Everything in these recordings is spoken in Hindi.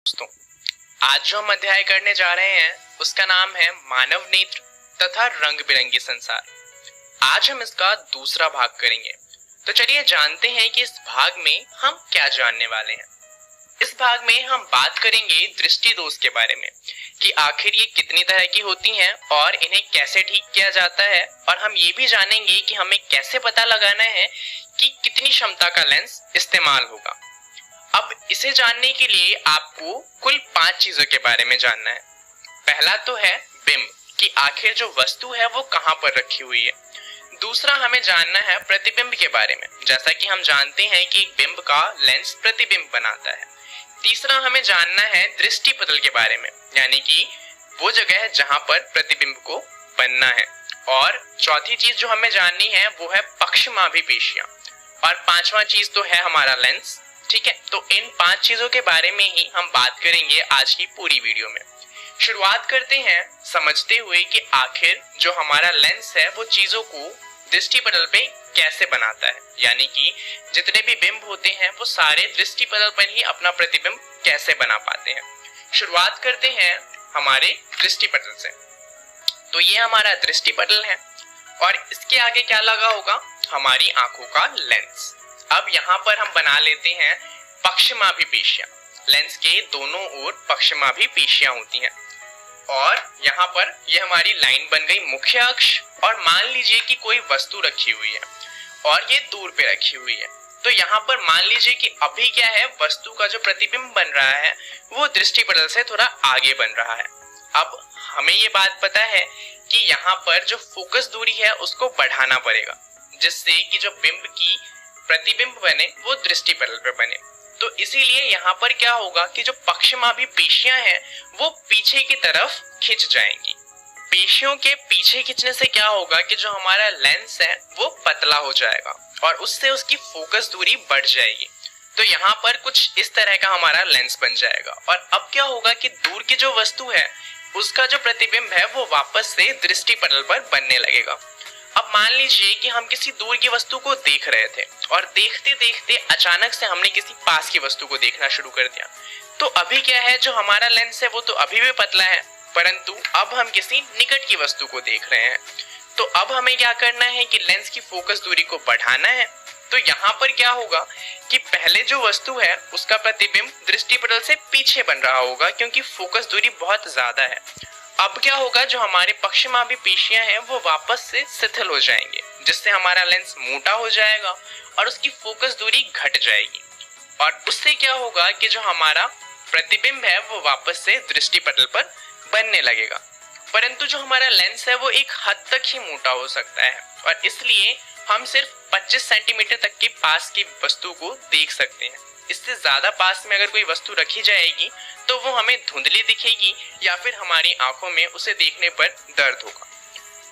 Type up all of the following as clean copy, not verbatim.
दोस्तों, आज जो हम अध्याय करने जा रहे हैं उसका नाम है मानव नेत्र तथा रंग बिरंगे संसार। आज हम इसका दूसरा भाग करेंगे। तो चलिए जानते हैं कि इस भाग में हम क्या जानने वाले हैं। इस भाग में हम बात करेंगे दृष्टि दोष के बारे में कि आखिर ये कितनी तरह की होती हैं और इन्हें कैसे ठीक किया जाता है, और हम ये भी जानेंगे कि हमें कैसे पता लगाना है कि कितनी क्षमता का लेंस इस्तेमाल होगा। अब इसे जानने के लिए आपको कुल 5 चीजों के बारे में जानना है। पहला तो है बिंब, कि आखिर जो वस्तु है वो कहां पर रखी हुई है। दूसरा हमें जानना है प्रतिबिंब के बारे में, जैसा कि हम जानते हैं कि एक बिंब का लेंस प्रतिबिंब बनाता है। तीसरा हमें जानना है दृष्टि पटल के बारे में, यानी कि वो जगह है जहां पर प्रतिबिंब को बनना है। और चौथी चीज जो हमें जाननी है वो है पक्षमाभी पेशियां। और पांचवा चीज तो है हमारा लेंस। ठीक है, तो इन 5 चीजों के बारे में ही हम बात करेंगे आज की पूरी वीडियो में। शुरुआत करते हैं समझते हुए कि आखिर जो हमारा लेंस है वो चीजों को दृष्टि पटल पे कैसे बनाता है, यानी कि जितने भी बिंब होते हैं वो सारे दृष्टि पटल पर ही अपना प्रतिबिंब कैसे बना पाते हैं। शुरुआत करते हैं हमारे दृष्टि पटल से। तो ये हमारा दृष्टि पटल है और इसके आगे क्या लगा होगा, हमारी आंखों का लेंस। अब यहाँ पर हम बना लेते हैं पक्षमाभी पेशियां। लेंस के दोनों ओर पक्षमाभी पेशियां होती हैं और यहाँ पर ये हमारी लाइन बन गई मुख्य अक्ष। और मान लीजिए कि कोई वस्तु रखी हुई है और ये दूर पे रखी हुई है, तो यहाँ पर मान लीजिए कि अभी क्या है, वस्तु का जो प्रतिबिंब बन रहा है वो दृष्टि पटल से थोड़ा आगे बन रहा है। अब हमें ये बात पता है कि यहाँ पर जो फोकस दूरी है उसको बढ़ाना पड़ेगा, जिससे कि जो बिंब की प्रतिबिंब बने वो दृष्टि पटल पर बने। तो इसीलिए यहाँ पर क्या होगा कि जो पक्षमाभी पेशियां हैं वो पीछे की तरफ खिंच जाएंगी। पेशियों के पीछे खिंचने से क्या होगा कि जो हमारा लेंस है वो पतला हो जाएगा और उससे उसकी फोकस दूरी बढ़ जाएगी। तो यहाँ पर कुछ इस तरह का हमारा लेंस बन जाएगा। और अब क्या होगा कि दूर की जो वस्तु है उसका जो प्रतिबिंब है वो वापस से दृष्टि पटल पर बनने लगेगा। अब मान लीजिए कि हम किसी दूर की वस्तु को देख रहे थे और देखते देखते अचानक से हमने किसी पास की वस्तु को देखना शुरू कर दिया। तो अभी क्या है, जो हमारा लेंस है वो तो अभी भी पतला है, परंतु अब हम किसी निकट की वस्तु को देख रहे हैं। तो अब हमें क्या करना है कि लेंस की फोकस दूरी को बढ़ाना है। तो यहाँ पर क्या होगा कि पहले जो वस्तु है उसका प्रतिबिंब दृष्टि पटल से पीछे बन रहा होगा, क्योंकि फोकस दूरी बहुत ज्यादा है। अब क्या होगा, जो हमारे पक्षमाभी पेशियां हैं वो वापस से शिथिल हो जाएंगे, जिससे हमारा लेंस मोटा हो जाएगा और उसकी फोकस दूरी घट जाएगी। और उससे क्या होगा कि जो हमारा प्रतिबिंब है वो वापस से दृष्टि पटल पर बनने लगेगा। परंतु जो हमारा लेंस है वो एक हद तक ही मोटा हो सकता है और इसलिए हम सिर्फ 25 सेंटीमीटर तक के पास की वस्तु को देख सकते हैं। इससे ज्यादा पास में अगर कोई वस्तु रखी जाएगी तो वो हमें धुंधली दिखेगी या फिर हमारी आंखों में उसे देखने पर दर्द होगा।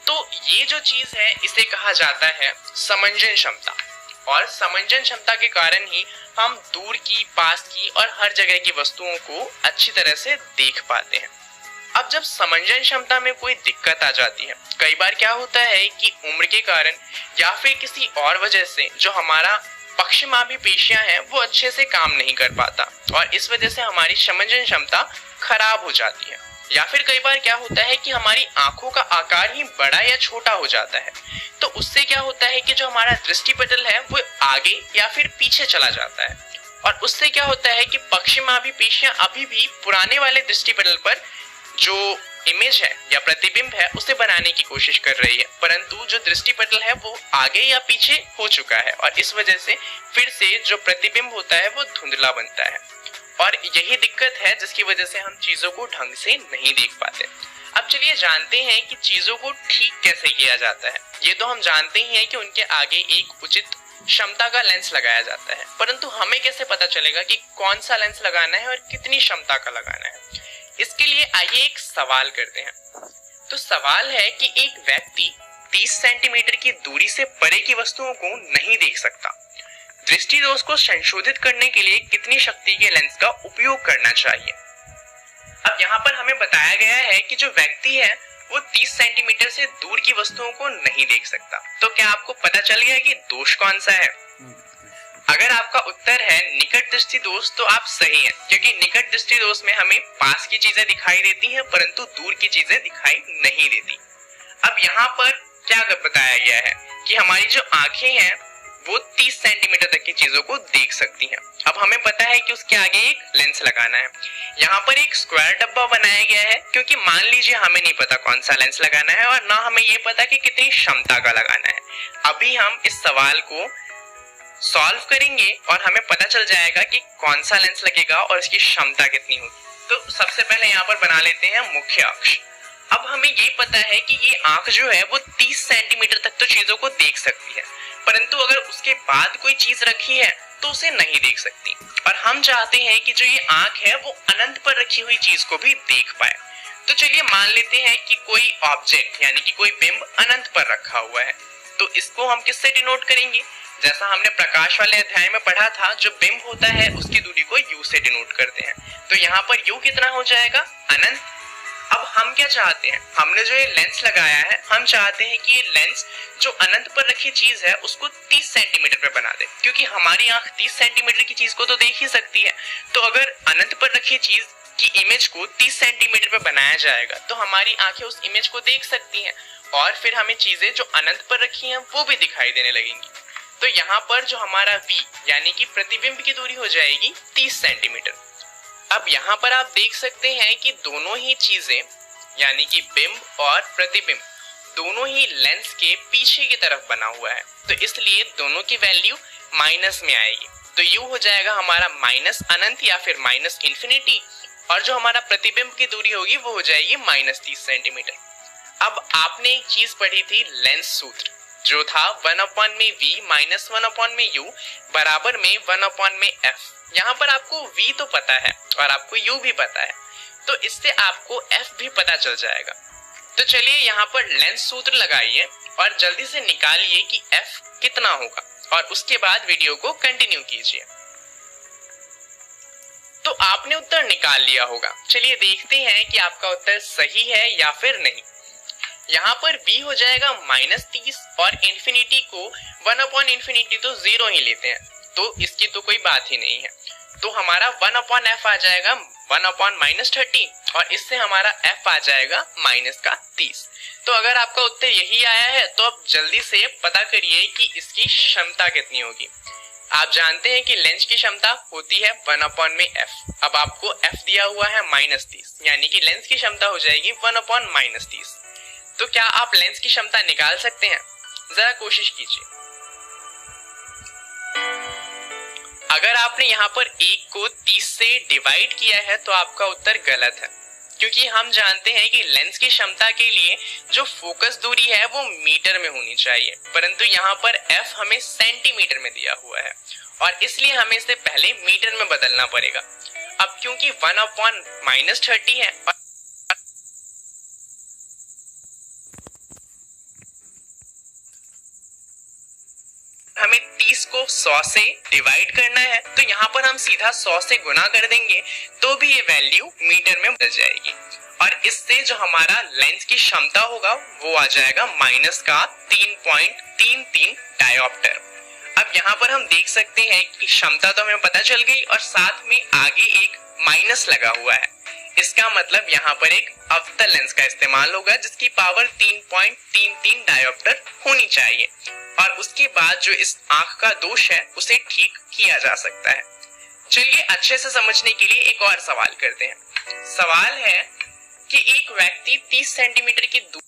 तो ये जो चीज है इसे कहा जाता है समंजन क्षमता। और समंजन क्षमता के कारण ही हम दूर की, पास की और हर जगह की वस्तुओं को अच्छी तरह से देख पाते हैं। अब जब समंजन क्षमता में कोई दिक्कत आ जाती है, कई बार क्या होता है कि उम्र के कारण या फिर किसी और वजह से जो हमारा पक्षमाभी पेशियां हैं वो अच्छे से काम नहीं कर पाता और इस वजह से हमारी समंजन क्षमता खराब हो जाती है। या फिर कई बार क्या होता है कि हमारी आंखों का आकार ही बड़ा या छोटा हो जाता है। तो उससे क्या होता है कि जो हमारा दृष्टि पटल है वो आगे या फिर पीछे चला जाता है और उससे क्या होता है कि पक्षमाभी पेशियां अभी भी पुराने वाले दृष्टि पटल पर जो इमेज है या प्रतिबिंब है उसे बनाने की कोशिश कर रही है, परंतु जो दृष्टि पटल है वो आगे या पीछे हो चुका है और इस वजह से फिर से जो प्रतिबिंब होता है वो धुंधला बनता है। और यही दिक्कत है जिसकी वजह से हम चीजों को ढंग से नहीं देख पाते। अब चलिए जानते हैं कि चीजों को ठीक कैसे किया जाता है। ये तो हम जानते ही हैं कि उनके आगे एक उचित क्षमता का लेंस लगाया जाता है, परंतु हमें कैसे पता चलेगा कि कौन सा लेंस लगाना है और कितनी क्षमता का लगाना है। इसके लिए आइए एक सवाल करते हैं। तो सवाल है कि एक व्यक्ति 30 सेंटीमीटर की दूरी से परे की वस्तुओं को नहीं देख सकता। दृष्टि दोष को संशोधित करने के लिए कितनी शक्ति के लेंस का उपयोग करना चाहिए। अब यहाँ पर हमें बताया गया है कि जो व्यक्ति है वो 30 सेंटीमीटर से दूर की वस्तुओं को नहीं देख सकता। तो क्या आपको पता चल गया कि दोष कौन सा है? अगर आपका उत्तर है निकट दृष्टि दोष तो आप सही हैं, क्योंकि निकट दृष्टि दोष में हमें पास की चीजें दिखाई देती हैं परंतु दूर की चीजें दिखाई नहीं देती। अब यहाँ पर क्या बताया गया है कि हमारी जो आंखें हैं वो 30 सेंटीमीटर तक की चीजों को देख सकती हैं। अब हमें पता है कि उसके आगे एक लेंस लगाना है। यहाँ पर एक स्क्वायर डब्बा बनाया गया है, क्योंकि मान लीजिए हमें नहीं पता कौन सा लेंस लगाना है और ना हमें ये पता कि कितनी क्षमता का लगाना है। अभी हम इस सवाल को सॉल्व करेंगे और हमें पता चल जाएगा कि कौन सा लेंस लगेगा और इसकी क्षमता कितनी होगी। तो सबसे पहले यहाँ पर बना लेते हैं मुख्य अक्ष। अब हमें ये पता है कि ये आंख जो है वो 30 सेंटीमीटर तक तो चीजों को देख सकती है, परंतु अगर उसके बाद कोई चीज रखी है तो उसे नहीं देख सकती। और हम चाहते हैं कि जो ये आंख है वो अनंत पर रखी हुई चीज को भी देख पाए। तो चलिए मान लेते हैं कि कोई ऑब्जेक्ट यानी कि कोई बिंब अनंत पर रखा हुआ है, तो इसको हम किससे डिनोट करेंगे? जैसा हमने प्रकाश वाले अध्याय में पढ़ा था, जो बिंब होता है उसकी दूरी को u से डिनोट करते हैं। तो यहाँ पर u कितना हो जाएगा? अनंत। अब हम क्या चाहते हैं? हमने जो ये लेंस लगाया है, हम चाहते हैं कि ये लेंस जो अनंत पर रखी चीज है उसको 30 सेंटीमीटर पे बना दे, क्योंकि हमारी आंख 30 सेंटीमीटर की चीज को तो देख ही सकती है। तो अगर अनंत पर रखी चीज की इमेज को 30 सेंटीमीटर पे बनाया जाएगा तो हमारी आंखें उस इमेज को देख सकती हैं और फिर हमें चीजें जो अनंत पर रखी हैं वो भी दिखाई देने लगेंगी। तो यहाँ पर जो हमारा v यानी कि प्रतिबिंब की दूरी हो जाएगी 30 सेंटीमीटर। अब यहाँ पर आप देख सकते हैं कि दोनों ही चीजें यानी कि बिंब और प्रतिबिंब दोनों ही लेंस के पीछे की तरफ बना हुआ है, तो इसलिए दोनों की वैल्यू माइनस में आएगी। तो u हो जाएगा हमारा माइनस अनंत या फिर माइनस इंफिनिटी, और जो हमारा प्रतिबिंब की दूरी होगी वो हो जाएगी माइनस 30 सेंटीमीटर। अब आपने एक चीज पढ़ी थी लेंस सूत्र, जो था 1/v माइनस 1/u बराबर में 1/f। यहाँ पर आपको v तो पता है और आपको u भी पता है, तो इससे आपको f भी पता चल जाएगा। तो चलिए यहाँ पर लेंस सूत्र लगाइए और जल्दी से निकालिए कि f कितना होगा और उसके बाद वीडियो को कंटिन्यू कीजिए। तो आपने उत्तर निकाल लिया होगा। चलिए देखते हैं कि आपका उत्तर सही है या फिर नहीं। यहाँ पर v हो जाएगा -30 और इंफिनिटी को 1/इंफिनिटी तो 0 ही लेते हैं, तो इसकी तो कोई बात ही नहीं है। तो हमारा 1/f आ जाएगा 1/-30 और इससे हमारा f आ जाएगा -30। तो अगर आपका उत्तर यही आया है तो अब जल्दी से पता करिए कि इसकी क्षमता कितनी होगी। आप जानते हैं कि लेंस की क्षमता होती है 1/f। अब आपको f दिया हुआ है -30, यानी कि लेंस की क्षमता हो जाएगी 1/-30। तो क्या आप लेंस की क्षमता निकाल सकते हैं? जरा कोशिश कीजिए। अगर आपने यहाँ पर 1 को 30 से डिवाइड किया है तो आपका उत्तर गलत है, क्योंकि हम जानते हैं कि लेंस की क्षमता के लिए जो फोकस दूरी है वो मीटर में होनी चाहिए, परंतु यहाँ पर f हमें सेंटीमीटर में दिया हुआ है और इसलिए हमें इसे पहले मीटर में बदलना पड़ेगा। अब क्योंकि 1/-30 है और हमें 30 को 100 से डिवाइड करना है, तो यहाँ पर हम सीधा 100 से गुना कर देंगे तो भी ये वैल्यू मीटर में बदल जाएगी और इससे जो हमारा लेंस की क्षमता होगा वो आ जाएगा -3.33 डायोप्टर। अब यहाँ पर हम देख सकते हैं कि क्षमता तो हमें पता चल गई और साथ में आगे एक माइनस लगा हुआ है। इसका मतलब यहाँ पर एक अवतल लेंस का इस्तेमाल होगा जिसकी पावर 3.33 डायोप्टर होनी चाहिए और उसके बाद जो इस आंख का दोष है उसे ठीक किया जा सकता है। चलिए अच्छे से समझने के लिए एक और सवाल करते हैं। सवाल है कि एक व्यक्ति 30 सेंटीमीटर की दूरी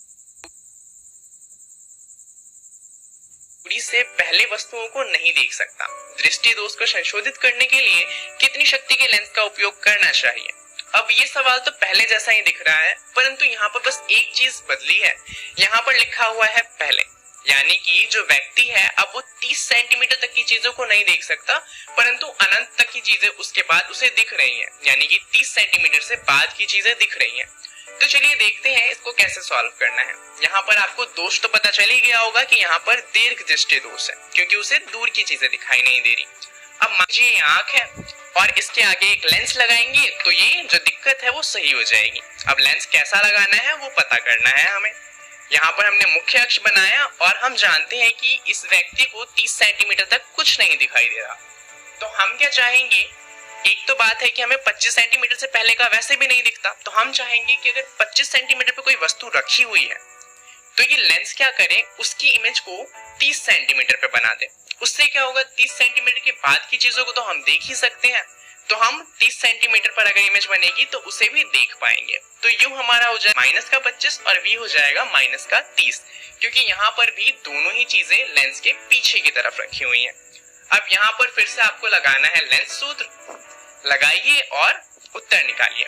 से पहले वस्तुओं को नहीं देख सकता। दृष्टि दोष को संशोधित करने के लिए कितनी शक्ति के लेंस का उपयोग करना चाहिए? अब ये सवाल तो पहले जैसा ही दिख रहा है, परंतु यहाँ पर बस एक चीज बदली है। यहाँ पर लिखा हुआ है पहले, यानी कि जो व्यक्ति है अब वो 30 सेंटीमीटर तक की चीजों को नहीं देख सकता, परंतु अनंत तक की चीजें उसके बाद उसे दिख रही हैं, यानी कि 30 सेंटीमीटर से बाद की चीजें दिख रही हैं। तो चलिए देखते हैं इसको कैसे सॉल्व करना है। यहाँ पर आपको दोष तो पता चल ही गया होगा कि यहाँ पर दीर्घ दृष्टि दोष है, क्योंकि उसे दूर की चीजें दिखाई नहीं दे रही। अब मान लीजिए ये आंख है और इसके आगे एक लेंस लगाएंगे तो ये जो दिक्कत है वो सही हो जाएगी। अब लेंस कैसा लगाना है वो पता करना है हमें। यहाँ पर हमने मुख्य अक्ष बनाया और हम जानते हैं कि इस व्यक्ति को 30 सेंटीमीटर तक कुछ नहीं दिखाई दे रहा, तो हम क्या चाहेंगे, एक तो बात है कि हमें 25 सेंटीमीटर से पहले का वैसे भी नहीं दिखता, तो हम चाहेंगे कि अगर 25 सेंटीमीटर पे कोई वस्तु रखी हुई है तो ये लेंस क्या करे, उसकी इमेज को 30 सेंटीमीटर पे बना दे। उससे क्या होगा, 30 सेंटीमीटर के बाद की चीजों को तो हम देख ही सकते हैं, तो हम 30 सेंटीमीटर पर अगर इमेज बनेगी तो उसे भी देख पाएंगे। तो यू हमारा हो जाएगा -25 और v हो जाएगा -30, क्योंकि यहाँ पर भी दोनों ही चीजें लेंस के पीछे की तरफ रखी हुई हैं। अब यहाँ पर फिर से आपको लगाना है लेंस सूत्र, लगाइए और उत्तर निकालिए।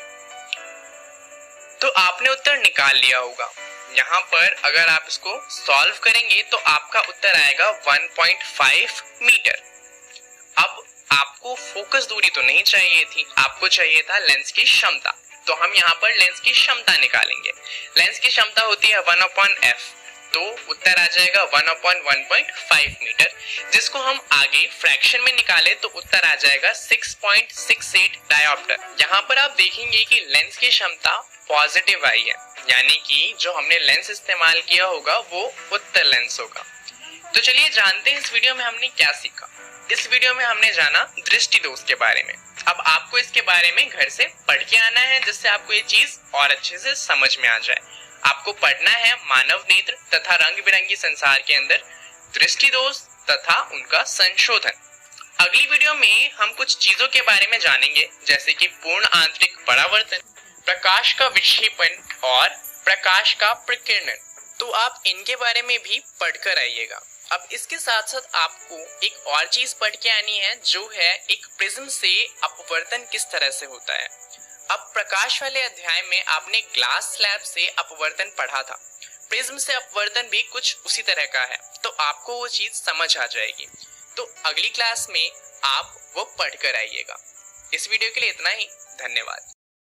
तो आपने उत्तर निकाल लिया होगा। यहाँ पर अगर आप इसको सॉल्व करेंगे तो आपका उत्तर आएगा 1.5 मीटर। अब आपको फोकस दूरी तो नहीं चाहिए थी, आपको चाहिए था लेंस की क्षमता। तो हम यहाँ पर लेंस की क्षमता निकालेंगे। लेंस की क्षमता होती है 1/f, तो उत्तर आ जाएगा 1/1.5 मीटर, जिसको हम आगे फ्रैक्शन में निकाले तो उत्तर आ जाएगा 6.68 डायोप्टर। यहाँ पर आप देखेंगे कि लेंस की क्षमता पॉजिटिव आई है, यानी कि जो हमने लेंस इस्तेमाल किया होगा वो उत्तर लेंस होगा। तो चलिए जानते हैं इस वीडियो में हमने क्या सीखा। इस वीडियो में हमने जाना दृष्टि दोष के बारे में। अब आपको इसके बारे में घर से पढ़ के आना है, जिससे आपको ये चीज और अच्छे से समझ में आ जाए। आपको पढ़ना है मानव नेत्र तथा रंग बिरंगी संसार के अंदर दृष्टि दोष तथा उनका संशोधन। अगली वीडियो में हम कुछ चीजों के बारे में जानेंगे, जैसे कि पूर्ण आंतरिक परावर्तन, प्रकाश का विक्षेपण और प्रकाश का प्रकीर्णन। तो आप इनके बारे में भी पढ़कर आइएगा। अब इसके साथ साथ आपको एक और चीज पढ़ के आनी है, जो है एक प्रिज्म से अपवर्तन किस तरह से होता है। अब प्रकाश वाले अध्याय में आपने ग्लास स्लैब से अपवर्तन पढ़ा था, प्रिज्म से अपवर्तन भी कुछ उसी तरह का है, तो आपको वो चीज समझ आ जाएगी। तो अगली क्लास में आप वो पढ़कर आइएगा। इस वीडियो के लिए इतना ही, धन्यवाद।